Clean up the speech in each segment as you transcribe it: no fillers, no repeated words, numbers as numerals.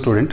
Student,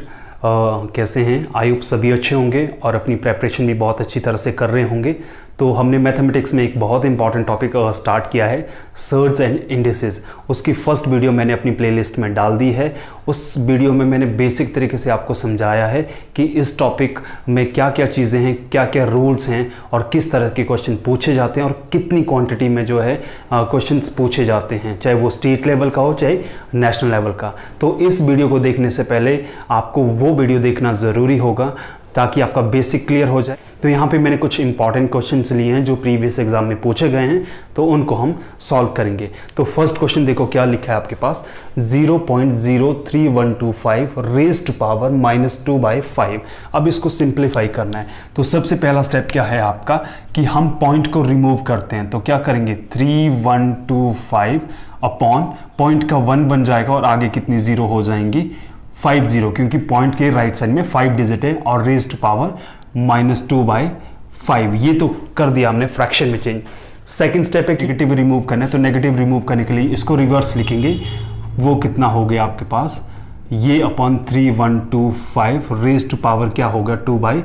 कैसे हैं? I hope सभी अच्छे होंगे और अपनी प्रेपरेशन भी बहुत अच्छी तरह से कर रहे होंगे। तो हमने मैथमेटिक्स में एक बहुत इंपॉर्टेंट टॉपिक स्टार्ट किया है, सर्ज एंड इंडिसेस। उसकी फर्स्ट वीडियो मैंने अपनी प्लेलिस्ट में डाल दी है। उस वीडियो में मैंने बेसिक तरीके से आपको समझाया है कि इस टॉपिक में क्या क्या चीज़ें हैं, क्या क्या रूल्स हैं और किस तरह के क्वेश्चन पूछे जाते हैं और कितनी क्वांटिटी में जो है क्वेश्चंस पूछे जाते हैं, चाहे वो स्टेट लेवल का हो चाहे नेशनल लेवल का। तो इस वीडियो को देखने से पहले आपको वो वीडियो देखना ज़रूरी होगा ताकि आपका बेसिक क्लियर हो जाए। तो यहाँ पे मैंने कुछ इंपॉर्टेंट क्वेश्चंस लिए हैं जो प्रीवियस एग्जाम में पूछे गए हैं, तो उनको हम सॉल्व करेंगे। तो फर्स्ट क्वेश्चन देखो क्या लिखा है आपके पास, 0.03125 रेज़ टू पावर -2/5। अब इसको सिंप्लीफाई करना है। तो सबसे पहला स्टेप क्या है आपका कि हम पॉइंट को रिमूव करते हैं। तो क्या करेंगे, 3125 अपॉन पॉइंट का 1 बन जाएगा और आगे कितनी जीरो हो जाएंगी, 50, क्योंकि पॉइंट के राइट साइड में 5 डिजिट है और रेज़ टू पावर -2/5। ये तो कर दिया हमने फ्रैक्शन में चेंज। सेकंड स्टेप है नेगेटिव रिमूव करना है। तो नेगेटिव रिमूव करने के लिए इसको रिवर्स लिखेंगे। वो कितना हो गया आपके पास, ये अपॉन 3125 रेज़ टू पावर क्या होगा 2/5।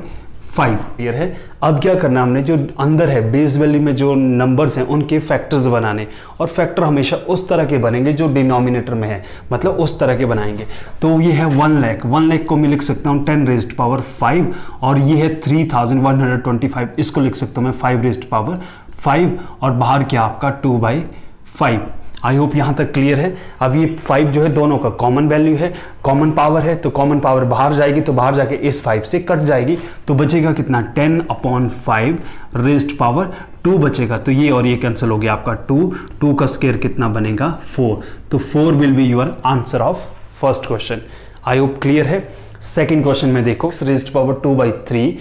क्लियर है? अब क्या करना हमने, जो अंदर है बेस वैल्यू में जो नंबर्स हैं उनके फैक्टर्स बनाने, और फैक्टर हमेशा उस तरह के बनेंगे जो डिनोमिनेटर में है, मतलब उस तरह के बनाएंगे। तो ये है 1 लाख, 1 लाख को मैं लिख सकता हूँ 10 रेज़ टू पावर 5, और ये है 3125, इसको लिख सकता हूँ मैं 5 रेज़ टू पावर 5, और बाहर क्या आपका 2/5। आई होप यहाँ तक क्लियर है। अब ये 5 जो है दोनों का कॉमन वैल्यू है, कॉमन पावर है, तो कॉमन पावर बाहर जाएगी तो बाहर जाके इस 5 से कट जाएगी, तो बचेगा कितना, 10/5 रेज़ टू पावर 2 बचेगा। तो ये और ये कैंसिल हो गया आपका 2 का स्क्वायर कितना बनेगा 4। तो 4 will be your answer of first question. I hope clear है। सेकेंड क्वेश्चन में देखो, raise to power 2/3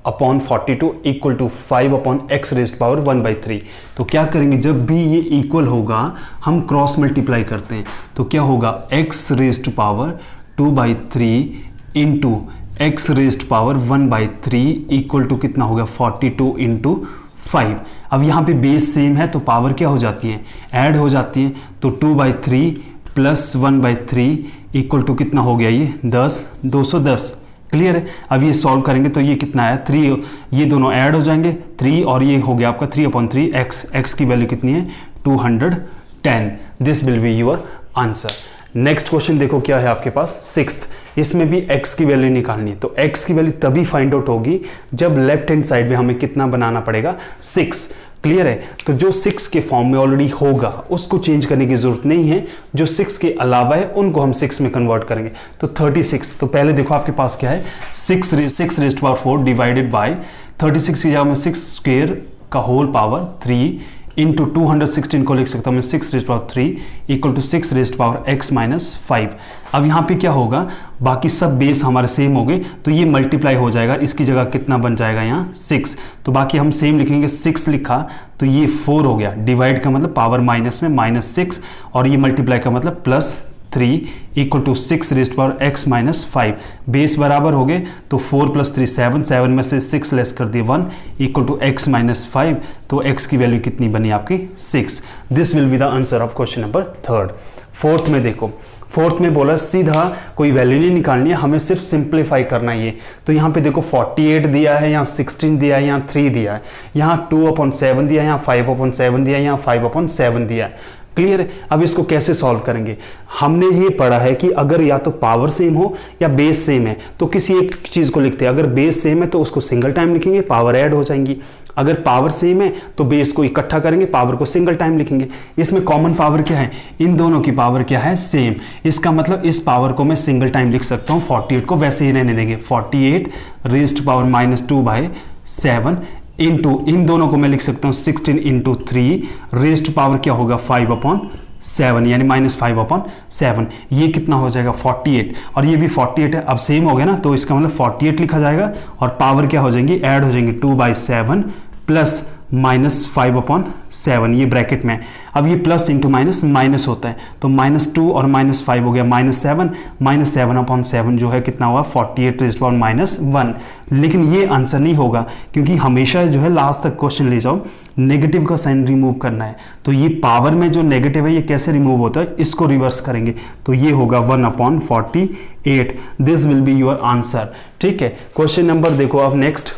upon 42 equal to 5 upon x raise to power 1/3। तो क्या करेंगे, जब भी ये इक्वल होगा हम क्रॉस मल्टीप्लाई करते हैं। तो क्या होगा, x raise to power 2/3 into x raise to power 1/3 equal to कितना होगा 42 इंटू 5। अब यहाँ पे बेस सेम है तो पावर क्या हो जाती है, ऐड हो जाती है। तो 2/3 प्लस 1/3 इक्वल टू कितना हो गया, ये 10, 210। क्लियर है? अब ये सॉल्व करेंगे तो ये कितना है 3, ये दोनों ऐड हो जाएंगे 3, और ये हो गया आपका 3/3 x की वैल्यू कितनी है 210। This will be your answer. Next question देखो क्या है आपके पास, सिक्स्थ। इसमें भी x की वैल्यू निकालनी है। तो x की वैल्यू तभी फाइंड आउट होगी जब लेफ्ट हैंड साइड में हमें कितना बनाना पड़ेगा, 6। क्लियर है? तो जो 6 के फॉर्म में ऑलरेडी होगा उसको चेंज करने की जरूरत नहीं है, जो 6 के अलावा है उनको हम 6 में कन्वर्ट करेंगे। तो 36। तो पहले देखो आपके पास क्या है, 6 raise to power 4 divided by 36 की जगह में 6 स्क्वायर का होल पावर 3 इंटू 216 को लिख सकता हूँ मैं 6 raise to power 3 equal to 6 raise to power x-5। अब यहाँ पे क्या होगा, बाकी सब बेस हमारे सेम हो गए तो ये मल्टीप्लाई हो जाएगा, इसकी जगह कितना बन जाएगा यहाँ 6। तो बाकी हम सेम लिखेंगे, 6 लिखा तो ये 4 हो गया। डिवाइड का मतलब पावर माइनस में -6, और ये मल्टीप्लाई का मतलब +3 equal to 6 raise to power x-5। Base बराबर हो गए तो 4 + 3 7, 7 में से 6 लेस कर दिए 1 इक्वल टू x-5। तो x की वैल्यू कितनी बनी आपकी 6। This will be the answer of question number third. Fourth में देखो, फोर्थ में बोला सीधा कोई वैल्यू नहीं निकालनी है, हमें सिर्फ सिंप्लीफाई करना है ये। तो यहाँ पे देखो 48 दिया है, यहाँ 16 दिया है, यहाँ 3 दिया है, यहाँ 2/7 दिया है, यहाँ 5/7 दिया है, यहाँ 5/7 दिया है। क्लियर है? अब इसको कैसे सॉल्व करेंगे, हमने ये पढ़ा है कि अगर या तो पावर सेम हो या बेस सेम है तो किसी एक चीज को लिखते हैं। अगर बेस सेम है तो उसको सिंगल टाइम लिखेंगे, पावर ऐड हो जाएंगी। अगर पावर सेम है तो बेस को इकट्ठा करेंगे, पावर को सिंगल टाइम लिखेंगे। इसमें कॉमन पावर क्या है, इन दोनों की पावर क्या है, सेम। इसका मतलब इस पावर को मैं सिंगल टाइम लिख सकता हूँ, 48 को वैसे ही रहने देंगे, 48 रेज़ टू पावर -2/7 इंटू इन दोनों को मैं लिख सकता हूँ 16 इंटू 3 रेज़ टू पावर क्या होगा 5/7, यानी -5/7। ये कितना हो जाएगा 48, और ये भी 48 है। अब सेम हो गया ना, तो इसका मतलब 48 लिखा जाएगा और पावर क्या हो जाएंगी, ऐड हो जाएंगी 2/7 प्लस -5/7, ये ब्रैकेट में। अब ये प्लस इंटू माइनस माइनस होता है, तो -2 और -5 हो गया -7, -7/7 जो है कितना हुआ 48⁻1। लेकिन ये आंसर नहीं होगा, क्योंकि हमेशा जो है लास्ट तक क्वेश्चन ले जाओ, नेगेटिव का साइन रिमूव करना है। तो ये पावर में जो नेगेटिव है ये कैसे रिमूव होता है, इसको रिवर्स करेंगे, तो ये होगा 1/48। This will be your answer. ठीक है, क्वेश्चन नंबर देखो अब नेक्स्ट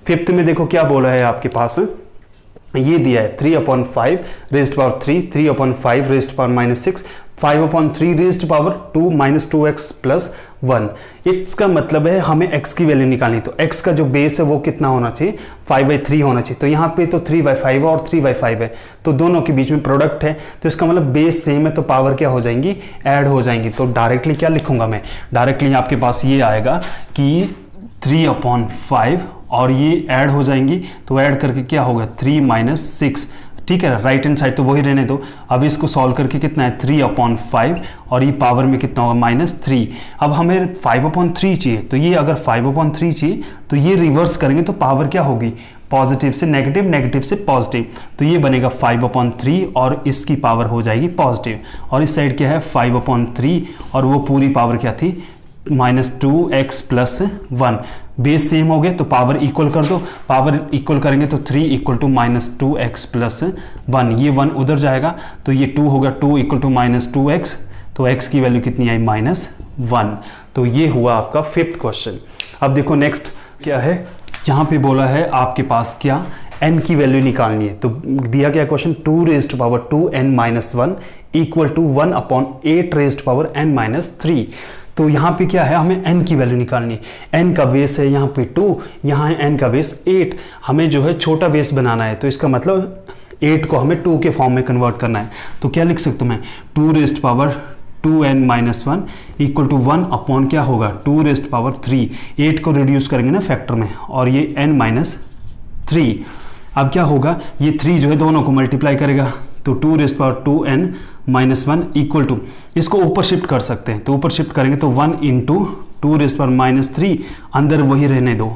फिफ्थ में देखो क्या बोला है आपके पास, ये दिया है 3/5 raised power 3, 3/5 raised power -6, 5/3 raised power 2 -2x + 1। इसका मतलब है हमें x की वैल्यू निकालनी, तो x का जो बेस है वो कितना होना चाहिए 5/3 होना चाहिए। तो यहाँ पे तो 3/5 है और 3/5 है, तो दोनों के बीच में प्रोडक्ट है, तो इसका मतलब बेस सेम है, तो पावर क्या हो जाएंगी, ऐड हो जाएंगी। तो डायरेक्टली क्या लिखूंगा मैं, डायरेक्टली आपके पास ये आएगा कि 3/5 और ये ऐड हो जाएंगी, तो ऐड करके क्या होगा 3 - 6। ठीक है, राइट हैंड साइड तो वही रहने दो। अब इसको सॉल्व करके कितना है 3/5 और ये पावर में कितना होगा -3। अब हमें 5/3 चाहिए, तो ये अगर 5/3 चाहिए तो ये रिवर्स करेंगे तो पावर क्या होगी, पॉजिटिव से नेगेटिव, नेगेटिव से पॉजिटिव, तो ये बनेगा 5/3 और इसकी पावर हो जाएगी पॉजिटिव। और इस साइड क्या है 5/3 और वो पूरी पावर क्या थी -2x + 1। बेस सेम हो गए तो पावर इक्वल कर दो, पावर इक्वल करेंगे तो 3 = -2x + 1, ये 1 उधर जाएगा तो ये 2 होगा, 2 = -2x, तो x की वैल्यू कितनी आई -1। तो ये हुआ आपका फिफ्थ क्वेश्चन। अब देखो नेक्स्ट क्या है, यहाँ पे बोला है आपके पास क्या n की वैल्यू निकालनी है। तो दिया गया question 2 raised power 2n - 1 = 1/8 raised power n - 3। तो यहाँ पे क्या है, हमें n की वैल्यू निकालनी है। n का बेस है यहाँ पे 2, यहाँ है n का बेस 8, हमें जो है छोटा बेस बनाना है, तो इसका मतलब 8 को हमें 2 के फॉर्म में कन्वर्ट करना है। तो क्या लिख सकता हूँ मैं 2 raised power 2n - 1 = 1 अपॉन क्या होगा 2 raised power 3। 8 को रिड्यूस करेंगे ना फैक्टर में, और ये n - 3। अब क्या होगा, ये 3 जो है दोनों को मल्टीप्लाई करेगा, तो 2 raised power 2n - 1 = इसको ऊपर शिफ्ट कर सकते हैं, तो ऊपर शिफ्ट करेंगे तो 1 × 2 raised power -3, अंदर वही रहने दो।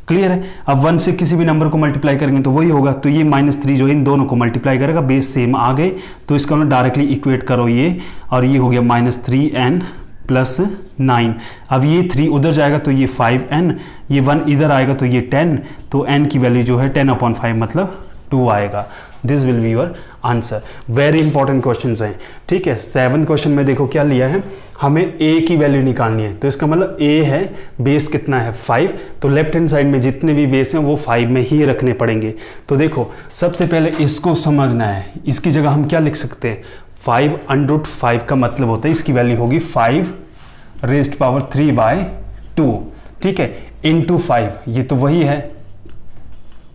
क्लियर है। अब 1 से किसी भी नंबर को मल्टीप्लाई करेंगे तो वही होगा, तो ये -3 जो है इन दोनों को मल्टीप्लाई करेगा, बेस सेम आ गए, तो इसका मतलब डायरेक्टली इक्वेट करो ये, और ये हो गया -3n + 9। अब ये 3 उधर जाएगा तो ये 5n, ये 1 इधर आएगा तो ये 10, तो n की वैल्यू जो है 10/5 मतलब 2 आएगा। This will be your answer. Very important questions हैं। ठीक है, 7 क्वेश्चन में देखो क्या लिया है, हमें a की वैल्यू निकालनी है, तो इसका मतलब a है, बेस कितना है 5, तो लेफ्ट हैंड साइड में जितने भी बेस हैं वो 5 में ही रखने पड़ेंगे। तो देखो सबसे पहले इसको समझना है, इसकी जगह हम क्या लिख सकते हैं 5/5 का मतलब होता है इसकी वैल्यू होगी 5 raised power 3/2। ठीक है, इंटू 5, ये तो वही है।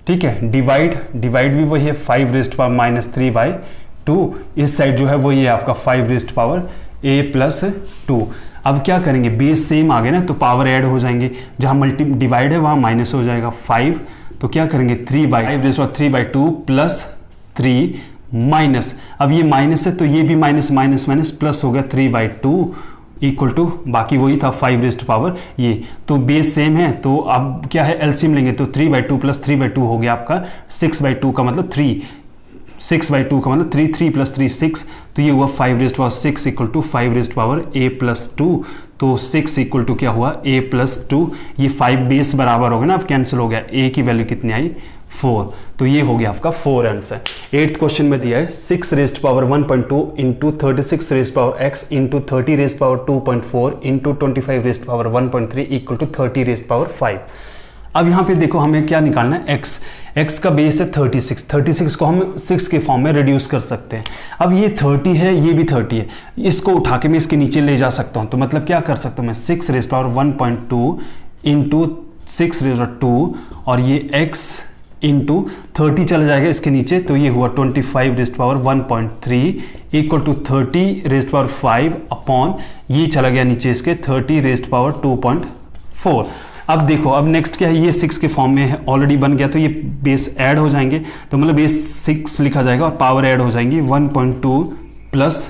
ठीक है, डिवाइड भी वही है 5 raised power -3/2। इस साइड जो है वही है आपका 5 raised power a + 2। अब क्या करेंगे, बेस सेम आ गए ना, तो पावर ऐड हो जाएंगे, जहां डिवाइड है वहां माइनस हो जाएगा 5, तो क्या करेंगे 3/5 raised power 3/2 + 3 माइनस, अब ये माइनस है तो ये भी माइनस माइनस माइनस प्लस हो गया 3/2 = बाकी वही था 5 raised power ये, तो बेस सेम है, तो अब क्या है एलसीएम लेंगे, तो 3/2 + 3/2 हो गया आपका 6/2 का मतलब 3, 6/2 का मतलब 3, 3 + 3 6, तो ये हुआ 5 raised power 6 = 5 raised power a + 2, तो 6 = क्या हुआ a + 2, ये 5 बेस बराबर हो गया ना, अब कैंसिल हो गया, a की वैल्यू कितनी आई 4, तो ये हो गया आपका 4 आंसर। 8th क्वेश्चन में दिया है 6 raised power 1.2 × 36 raised power x × 30 raised power 2.4 × 25 raised power 1.3 = 30 raised power 5। अब यहाँ पे देखो हमें क्या निकालना है x का बेस है 36 को हम 6 के फॉर्म में रिड्यूस कर सकते हैं। अब ये 30 है, ये भी 30 है, इसको उठा के मैं इसके नीचे ले जा सकता हूँ, तो मतलब क्या कर सकता हूँ मैं 6 raised power 1.2 × 6 raised power 2 और ये x × 30 चला जाएगा इसके नीचे, तो ये हुआ 25 raised power 1.3 = 30 raised power 5 upon ये चला गया नीचे इसके 30 raised power 2.4। अब देखो अब नेक्स्ट क्या है, ये 6 के फॉर्म में ऑलरेडी बन गया, तो ये बेस ऐड हो जाएंगे, तो मतलब बेस 6 लिखा जाएगा और पावर ऐड हो जाएंगी 1.2 +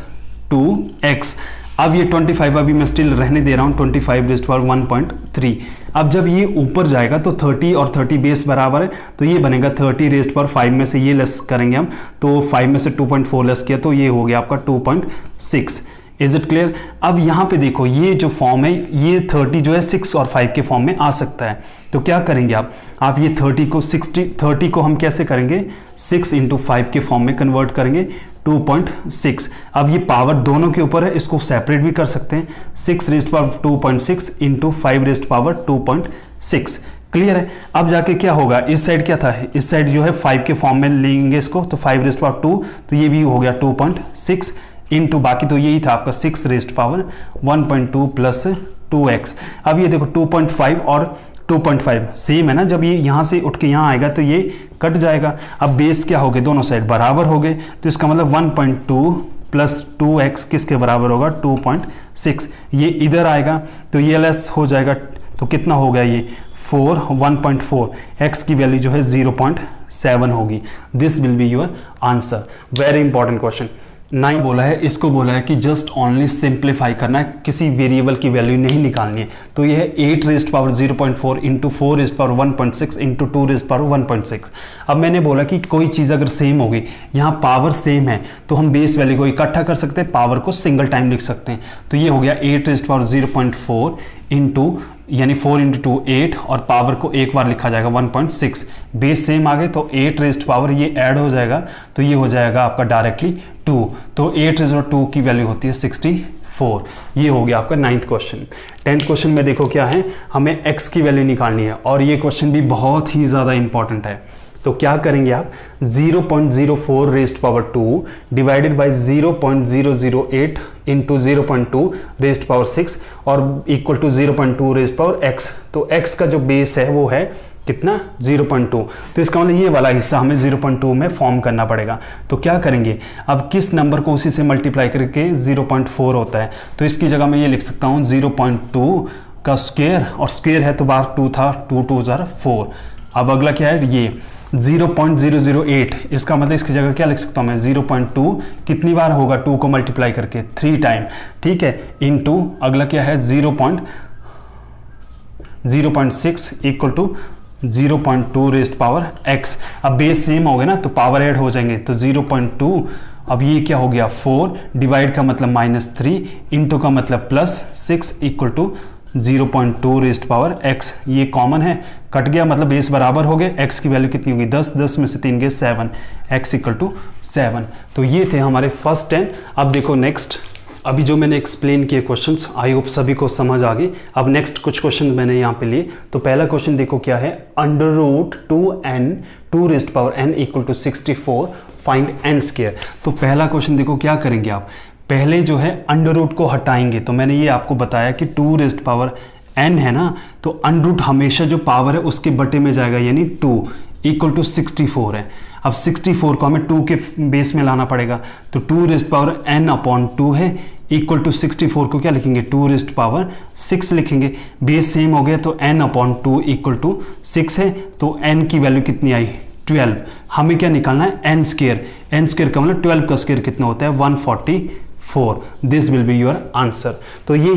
2x। अब ये 25 अभी मैं स्टिल रहने दे रहा हूँ, 25 रेज़्ड पावर 1.3। अब जब ये ऊपर जाएगा तो 30 और 30 बेस बराबर है, तो ये बनेगा 30 रेज़्ड पावर 5 में से ये लेस करेंगे हम, तो 5 में से 2.4 लेस किया तो ये हो गया आपका 2.6। Is it clear? अब यहाँ पे देखो ये जो फॉर्म है, ये 30 जो है 6 और 5 के फॉर्म में आ सकता है। तो क्या करेंगे आप ये 30 को हम कैसे करेंगे, 6 इंटू 5 के फॉर्म में कन्वर्ट करेंगे, 2.6। अब ये पावर दोनों के ऊपर है, इसको सेपरेट भी कर सकते हैं, 6 raised power 2.6 into 5 raised power 2.6। Clear है? अब जाके क्या होगा, इस साइड क्या था, इस साइड जो है 5 के फॉर्म में लेंगे इसको, तो 5 रेज़्ड पावर 2, तो ये भी हो गया 2.6 इंटू बाकी तो यही था आपका 6 रेज़्ड पावर 1.2 प्लस 2x। अब ये देखो 2.5 और 2.5 सेम है ना, जब ये यहाँ से उठ के यहाँ आएगा तो ये कट जाएगा। अब बेस क्या हो गए, दोनों साइड बराबर हो गए, तो इसका मतलब 1.2 प्लस 2x किसके बराबर होगा, 2.6। ये इधर आएगा तो ये लेस हो जाएगा, तो कितना हो गया ये 1.4, x की वैल्यू जो है 0.7 होगी। This will be your answer. Very important question. 9 बोला है, इसको बोला है कि जस्ट ओनली सिंप्लीफाई करना है, किसी वेरिएबल की वैल्यू नहीं निकालनी है। तो ये है 8 raised power 0.4 into 4 raised power 1.6 into 2 raised power 1.6। अब मैंने बोला कि कोई चीज़ अगर सेम होगी, यहाँ पावर सेम है, तो हम बेस वैल्यू को इकट्ठा कर सकते हैं, पावर को सिंगल टाइम लिख सकते हैं। तो ये हो गया 8 रेज़्ड पावर 0.4 इंटू यानी 4 इंटू 2 8, और पावर को एक बार लिखा जाएगा 1.6। बेस सेम आ गए तो 8 रेज़्ड पावर ये ऐड हो जाएगा, तो ये हो जाएगा आपका डायरेक्टली 2। तो 8 रेज़्ड पावर 2 की वैल्यू होती है 64। ये हो गया आपका 9th क्वेश्चन। 10th क्वेश्चन में देखो क्या है, हमें x की वैल्यू निकालनी है, और ये क्वेश्चन भी बहुत ही ज़्यादा इंपॉर्टेंट है। तो क्या करेंगे आप, 0.04 raised power 2 divided by 0.008 into 0.2 raised power 6 और equal to 0.2 raised power x। तो x का जो बेस है वो है कितना, 0.2। तो इसका मतलब ये वाला हिस्सा हमें 0.2 में फॉर्म करना पड़ेगा। तो क्या करेंगे, अब किस नंबर को उसी से मल्टीप्लाई करके 0.4 होता है, तो इसकी जगह मैं ये लिख सकता हूँ 0.2 का स्क्वायर, और स्क्वायर है तो बाहर 2 था, 2 2 4। अब अगला क्या है, ये 0.008, इसका मतलब इसकी जगह क्या लिख सकता हूँ मैं, 0.2 कितनी बार होगा 2 को मल्टीप्लाई करके, 3 टाइम, ठीक है, इनटू अगला क्या है 0.6 equal to 0.2 raised power x। अब बेस सेम हो गया ना, तो पावर ऐड हो जाएंगे, तो 0.2, अब ये क्या हो गया 4, डिवाइड का मतलब -3, इंटू का मतलब +6 equal to 0.2 raised power x। ये कॉमन है, कट गया, मतलब बेस बराबर हो गए। x की वैल्यू कितनी होगी, 10, 10 में से 3 गए 7, x इक्वल टू 7। तो ये थे हमारे फर्स्ट 10। अब देखो नेक्स्ट, अभी जो मैंने एक्सप्लेन किए क्वेश्चंस, आई होप सभी को समझ आ गए। अब नेक्स्ट कुछ क्वेश्चन मैंने यहाँ पे लिए। तो पहला क्वेश्चन देखो क्या है, √2n 2 raised power n equal to 64, find n square. तो पहला क्वेश्चन देखो क्या करेंगे आप, पहले जो है अंडर रूट को हटाएंगे। तो मैंने ये आपको बताया कि 2 रेज़्ड पावर n है ना, तो अंडर रूट हमेशा जो पावर है उसके बटे में जाएगा, यानी 2 इक्वल टू 64 है। अब 64 को हमें 2 के बेस में लाना पड़ेगा, तो 2 रेज़्ड पावर n अपॉन 2 है, इक्वल टू 64 को क्या लिखेंगे, 2 रेज़्ड पावर 6 लिखेंगे। बेस सेम हो गया, तो n अपॉन 2 इक्वल टू 6 है, तो n की वैल्यू कितनी आई, 12। हमें क्या निकालना है, n स्क्वायर। n स्क्वायर का मतलब 12 का स्क्वायर कितना होता है, 144। This will be your answer. तो ये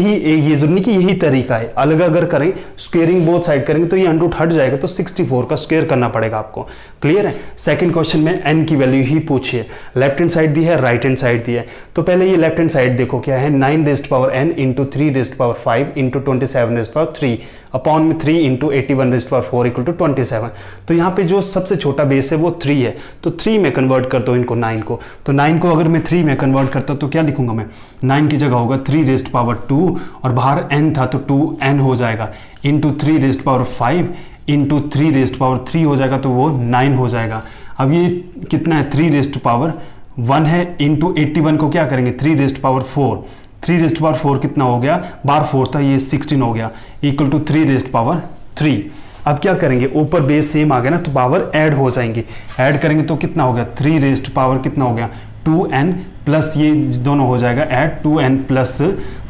जरूरी नहीं कि यही तरीका है, अलग अगर करें, स्क्वेयरिंग बोथ साइड करेंगे तो ये अंडर रूट हट जाएगा, तो 64 का स्क्वायर करना पड़ेगा आपको। क्लियर है? सेकंड क्वेश्चन में n की वैल्यू ही पूछिए, लेफ्ट हैंड साइड दी है, राइट हैंड साइड दी है। तो पहले ये लेफ्ट हैंड साइड देखो क्या है, 9 raised power n into 3 raised power 5 into 27 raised power 3 upon में 3 into 81 raised power 4 equal to 27। तो यहाँ पे जो सबसे छोटा बेस है वो 3 है, तो 3 में कन्वर्ट कर दो इनको 9 को। तो 9 को अगर मैं 3 में कन्वर्ट करता तो क्या लिखूंगा मैं, 9 की जगह होगा 3 रेज़्ड पावर 2, और बाहर n था तो 2n हो जाएगा, into 3 raised power 5 into 3 raised power 3 हो जाएगा, तो वो 9 हो जाएगा। अब ये कितना है, 3 रेज़्ड पावर 1 है, इंटू 81 को क्या करेंगे, 3 रेज़्ड पावर 4, 3 रेज़्ड पावर 4 कितना हो गया, बार 4 था, ये 16 हो गया, इक्वल टू 3 रेज़्ड पावर 3। अब क्या करेंगे, ऊपर बेस सेम आ गया ना, तो पावर ऐड हो जाएंगे, ऐड करेंगे तो कितना हो गया, 3 रेज़्ड पावर कितना हो गया, 2n प्लस ये दोनों हो जाएगा add, 2n plus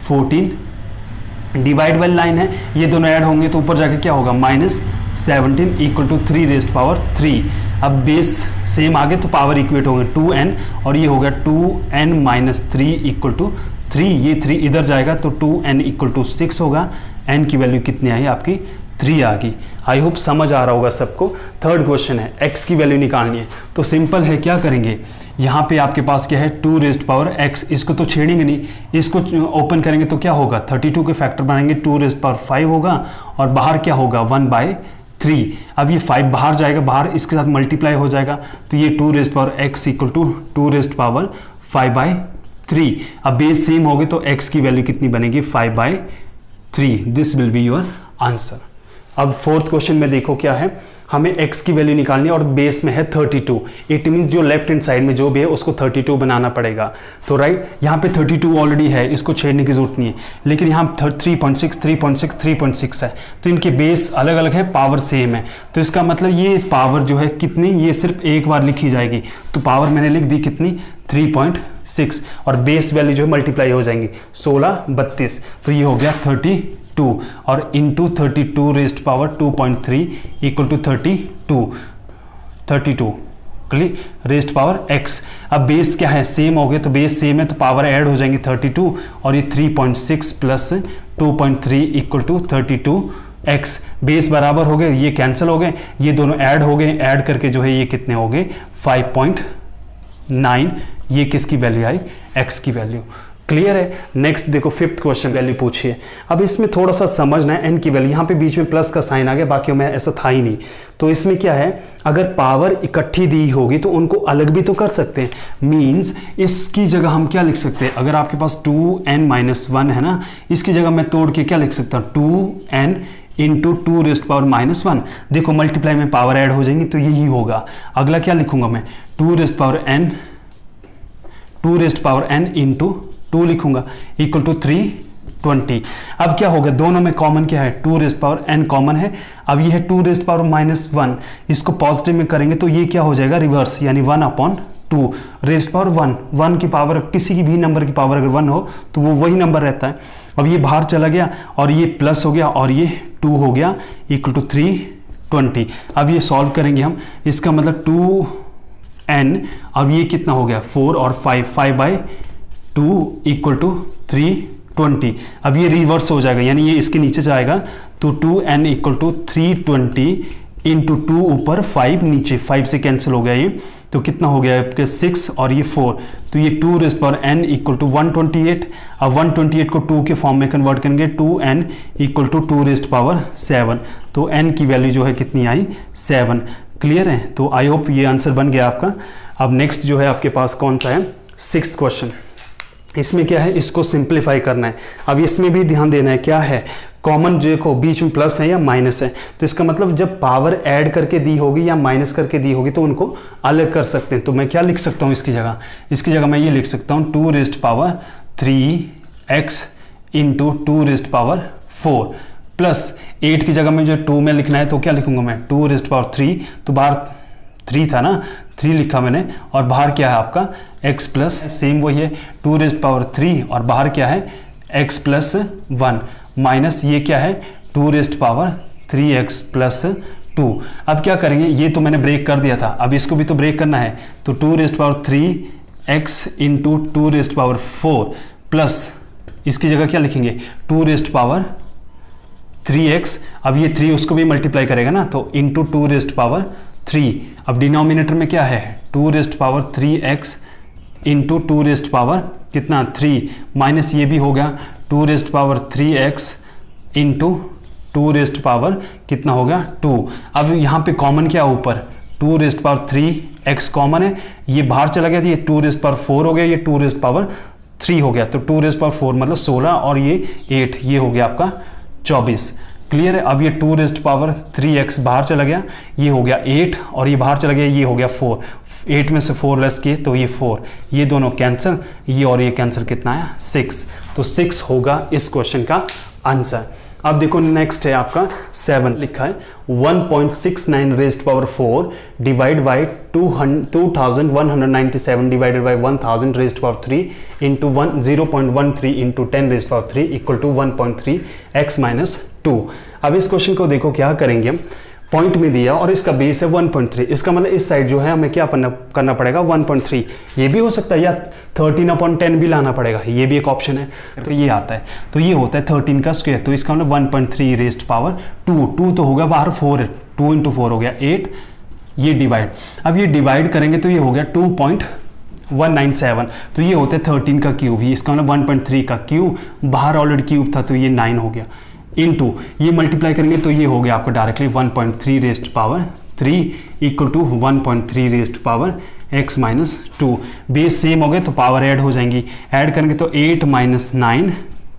14, divide by line है, ये दोनों ऐड होंगे तो ऊपर जाके क्या होगा, -17 इक्वल टू 3 रेज़्ड पावर 3। अब बेस सेम आ गए तो पावर इक्वेट होंगे 2n, और ये हो गया 2n माइनस 3 इक्वल टू 3, ये 3 इधर जाएगा तो 2n इक्वल टू 6 होगा। n की वैल्यू कितनी आई आपकी 3 आ गई। आई होप समझ आ रहा होगा सबको। थर्ड क्वेश्चन है x की वैल्यू निकालनी है, तो सिंपल है, क्या करेंगे यहाँ पे आपके पास क्या है 2 रेज़्ड पावर x, इसको तो छेड़ेंगे नहीं, इसको ओपन करेंगे तो क्या होगा 32 के फैक्टर बनाएंगे 2 रेज़्ड पावर 5 होगा और बाहर क्या होगा 1/3। अब ये 5 बाहर जाएगा, बाहर इसके साथ मल्टीप्लाई हो जाएगा तो ये 2 raised power x equal to 2 raised power 5/3। अब बेस सेम हो गए तो x की वैल्यू कितनी बनेगी 5/3। This will be your answer. अब फोर्थ क्वेश्चन में देखो क्या है, हमें x की वैल्यू निकालनी है और बेस में है 32। इट मीन जो लेफ्ट हैंड साइड में जो भी है उसको 32 बनाना पड़ेगा। तो राइट, यहाँ पे 32 ऑलरेडी है, इसको छेड़ने की जरूरत नहीं है, लेकिन यहाँ 3.6 3.6 3.6 है, तो इनके बेस अलग अलग है, पावर सेम है। तो इसका मतलब ये पावर जो है कितनी, ये सिर्फ एक बार लिखी जाएगी, तो पावर मैंने लिख दी कितनी 3.6 और बेस वैल्यू जो है मल्टीप्लाई हो जाएंगी 16 32, तो ये हो गया 32 और into 32 raised power 2.3 equal to 32 raised power x। अब बेस क्या है सेम हो गए, तो बेस सेम है तो पावर ऐड हो जाएंगे 32 और ये 3.6 plus 2.3 equal to 32x। Base बराबर हो गए, ये कैंसिल हो गए, ये दोनों ऐड हो गए, ऐड करके जो है ये कितने हो गए 5.9। ये किसकी वैल्यू आई x की वैल्यू। क्लियर है। नेक्स्ट देखो फिफ्थ क्वेश्चन वैल्यू पूछिए। अब इसमें थोड़ा सा समझना है, n की वैल्यू यहाँ पे बीच में प्लस का साइन आ गया, बाकी में ऐसा था ही नहीं। तो इसमें क्या है, अगर पावर इकट्ठी दी होगी तो उनको अलग भी तो कर सकते हैं। मींस इसकी जगह हम क्या लिख सकते हैं, अगर आपके पास 2n-1 है ना, इसकी जगह मैं तोड़ के क्या लिख सकता हूँ 2n इंटू 2 रेज़्ड पावर -1। देखो मल्टीप्लाई में पावर ऐड हो जाएंगी तो यही होगा। अगला क्या लिखूंगा मैं 2 रेज़्ड पावर n इंटू 2 लिखूंगा इक्वल टू 320। अब क्या होगा, दोनों में कॉमन क्या है 2 रेज़्ड पावर n कॉमन है। अब ये है 2 रेज़्ड पावर -1, इसको पॉजिटिव में करेंगे तो ये क्या हो जाएगा रिवर्स, यानी 1/2 रेज़्ड पावर 1 की पावर, किसी की भी नंबर की पावर अगर 1 हो तो वो वही नंबर रहता है। अब ये बाहर चला गया और ये प्लस हो गया और ये 2 हो गया इक्वल टू 320। अब ये सॉल्व करेंगे हम, इसका मतलब 2n, अब ये कितना हो गया 4 और 5/2 इक्वल टू 320। अब ये रिवर्स हो जाएगा, यानी ये इसके नीचे जाएगा तो 2n इक्वल टू 320 इंटू 2 ऊपर 5 नीचे, 5 से कैंसिल हो गया ये, तो कितना हो गया आपके 6 और ये 4, तो ये 2 raised power n equal to 128। अब 128 को 2 के फॉर्म में कन्वर्ट करेंगे, 2n equal to 2 raised power 7, तो n की वैल्यू जो है कितनी आई 7। क्लियर है। तो आई होप ये आंसर बन गया आपका। अब नेक्स्ट जो है आपके पास कौन सा है, सिक्स्थ क्वेश्चन। इसमें क्या है, इसको सिंप्लीफाई करना है। अब इसमें भी ध्यान देना है, क्या है कॉमन जो को बीच में प्लस है या माइनस है, तो इसका मतलब जब पावर ऐड करके दी होगी या माइनस करके दी होगी तो उनको अलग कर सकते हैं। तो मैं क्या लिख सकता हूँ इसकी जगह मैं ये लिख सकता हूँ 2 raised power 3x into 2 raised power 4 plus 8 की जगह में जो 2 में लिखना है तो क्या लिखूंगा मैं 2 रेज़्ड पावर 3, तो बाहर 3 था ना, 3 लिखा मैंने, और बाहर क्या है आपका x प्लस, सेम वही है 2 रेज़्ड पावर 3 और बाहर क्या है x प्लस 1 माइनस ये क्या है 2 रेज़्ड पावर 3x प्लस 2। अब क्या करेंगे, ये तो मैंने ब्रेक कर दिया था, अब इसको भी तो ब्रेक करना है, तो 2 raised power 3x into 2 raised power 4 plus इसकी जगह क्या लिखेंगे 2 रेज़्ड पावर 3x। अब ये 3 उसको भी मल्टीप्लाई करेगा ना, तो इंटू 2 रेज़्ड पावर 3। अब डिनोमिनेटर में क्या है 2 raised power 3x into 2 raised power कितना 3 माइनस ये भी हो गया 2 raised power 3x into 2 raised power कितना हो गया 2। अब यहाँ पे कॉमन क्या है ऊपर 2 रेज़्ड पावर 3x कॉमन है, ये बाहर चला गया तो ये 2 रेज़्ड पावर 4 हो गया, ये 2 रेज़्ड पावर 3 हो गया, तो 2 रेज़्ड पावर 4 मतलब 16 और ये 8, ये हो गया आपका 24। क्लियर है। अब ये 2 रेज़्ड पावर 3x बाहर चला गया, ये हो गया 8 और ये बाहर चला गया, ये हो गया 4, 8 में से 4 लेस किए तो ये 4, ये दोनों कैंसिल, ये और ये कैंसिल, कितना है 6, तो 6 होगा इस क्वेश्चन का आंसर। अब देखो नेक्स्ट है आपका 7, लिखा है 1.69 raised power 4 divide by 2197 divided by 1000 raised power 3 into 0.13 into 10 raised power 3 equal to 1.3 x minus 2। अब इस क्वेश्चन को देखो क्या करेंगे हम, पॉइंट में दिया और इसका बेस है 1.3, इसका मतलब इस साइड जो है हमें क्या करना पड़ेगा 1.3। ये भी हो सकता है या 13/10 भी लाना पड़ेगा, ये भी एक ऑप्शन है। तो ये आता है, तो ये होता है 13 का स्क्वायर, तो इसका मतलब 1.3 रेज़्ड पावर 2 तो होगा बाहर 4 है, 2 × 4 हो गया 8, ये डिवाइड, अब ये डिवाइड करेंगे तो ये हो गया 2.197, तो ये होता है 13 का क्यूब ही, इसका मतलब 1.3 का क्यूब, बाहर ऑलरेडी क्यूब था तो ये 9 हो गया, इनटू ये मल्टीप्लाई करेंगे तो ये हो गया आपको directly 1.3 raised power 3 equal to 1.3 raised power x minus 2। Base same हो गए तो पावर ऐड हो जाएंगी, ऐड करेंगे तो 8 - 9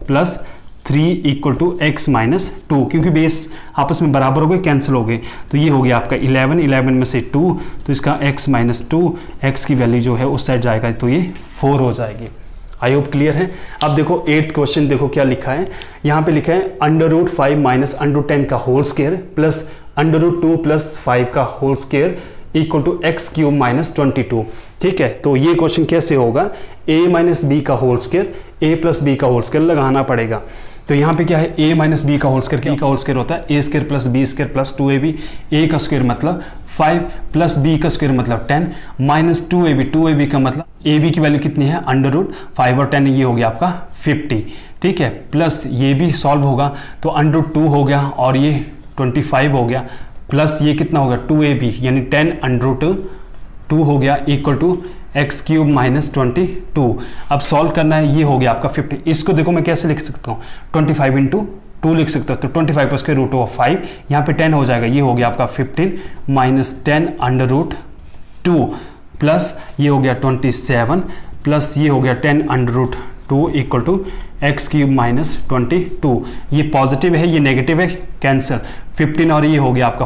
plus 3 equal to x minus 2, क्योंकि बेस आपस में बराबर हो गए, कैंसिल हो गए, तो ये हो गया आपका 11 में से 2, तो इसका x माइनस 2, x की वैल्यू जो है उस साइड जाएगा तो ये 4 हो जाएगी। आई होप क्लियर है। अब देखो 8th क्वेश्चन, देखो क्या लिखा है, यहाँ पे लिखा है √5 माइनस √10 का होल स्क्वायर प्लस √2 प्लस 5 का whole square equal to x³ minus 22। ठीक है, तो ये क्वेश्चन कैसे होगा, a माइनस बी का whole square, a plus b का होल स्क्वायर लगाना पड़ेगा। तो यहाँ पे क्या है, a माइनस बी का होल स्क्वायर, क्या का होल स्क्वायर होता है a² plus b² plus 2ab, a का स्क्वायर मतलब 5 प्लस b का स्क्वायर मतलब 10 माइनस 2ab का मतलब ab की वैल्यू कितनी है √5 और 10, ये हो गया आपका 50। ठीक है, प्लस ये भी सॉल्व होगा तो √2 हो गया और ये 25 हो गया, प्लस ये कितना होगा 2ab यानी 10 √2 हो गया इक्वल टू x³ माइनस 22। अब सॉल्व करना है, ये हो गया आपका 50। इसको देखो मैं कैसे लिख सकता हूँ, 25 × 2 लिख सकता हूँ, तो 25 पर स्क्वायर रूट ऑफ 5, यहाँ पे 10 हो जाएगा, ये हो गया आपका 15 माइनस 10 √2 प्लस ये हो गया 27 प्लस ये हो गया 10 √2 इक्वल टू x³ माइनस 22। ये पॉजिटिव है, ये नेगेटिव है, कैंसिल, 15 और ये हो गया आपका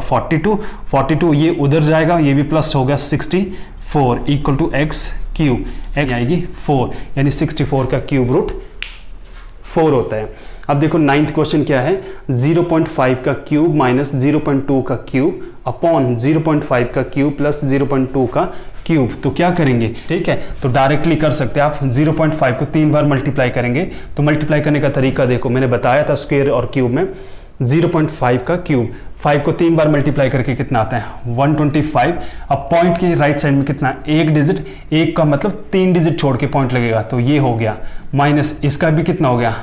42 ये उधर जाएगा, ये भी प्लस हो गया 64 इक्वल टू x³ x आएगी 4, यानी 64 का क्यूब रूट 4 होता है। अब देखो 9th क्वेश्चन क्या है, 0.5 का क्यूब माइनस 0.2 का क्यूब अपॉन 0.5 का क्यूब प्लस 0.2 का क्यूब। तो क्या करेंगे, ठीक है, तो डायरेक्टली कर सकते हैं आप, 0.5 को 3 बार मल्टीप्लाई करेंगे। तो मल्टीप्लाई करने का तरीका देखो, मैंने बताया था स्क्वायर और क्यूब में, 0.5 का क्यूब, 5 को 3 बार मल्टीप्लाई करके कितना आता है 125। अब पॉइंट के राइट साइड में कितना, एक डिजिट, एक का मतलब 3 डिजिट छोड़ के पॉइंट लगेगा, तो ये हो गया, माइनस इसका भी कितना हो गया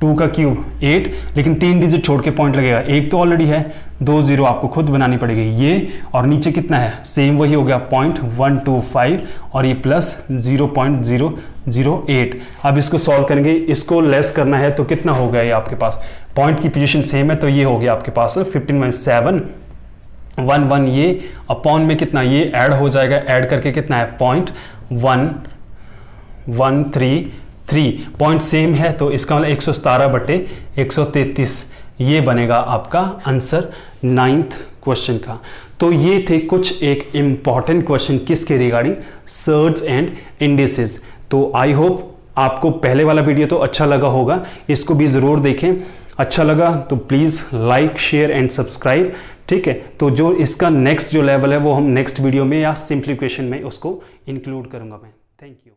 2 का क्यूब 8, लेकिन 3 डिजिट छोड़ के पॉइंट लगेगा, एक तो ऑलरेडी है, 2 0 आपको खुद बनानी पड़ेगी ये, और नीचे कितना है सेम वही हो गया 0.125 और ये प्लस 0.008। अब इसको सॉल्व करेंगे, इसको लेस करना है तो कितना हो गया ये आपके पास, पॉइंट की पोजीशन सेम है तो ये हो गया आपके पास 15 - 7 1 ये अपॉन में कितना ये ऐड हो जाएगा, ऐड करके कितना है 0.1133, पॉइंट सेम है तो इसका मतलब 117/133 ये बनेगा आपका आंसर 9th क्वेश्चन का। तो ये थे कुछ एक इंपॉर्टेंट क्वेश्चन किसके रिगार्डिंग, सर्ज एंड इंडिसेस। तो आई होप आपको पहले वाला वीडियो तो अच्छा लगा होगा, इसको भी ज़रूर देखें, अच्छा लगा तो please like share and subscribe. ठीक है, तो जो इसका नेक्स्ट जो लेवल है वो हम नेक्स्ट वीडियो में या सिंप्लीफिकेशन में उसको इंक्लूड करूंगा मैं। Thank you.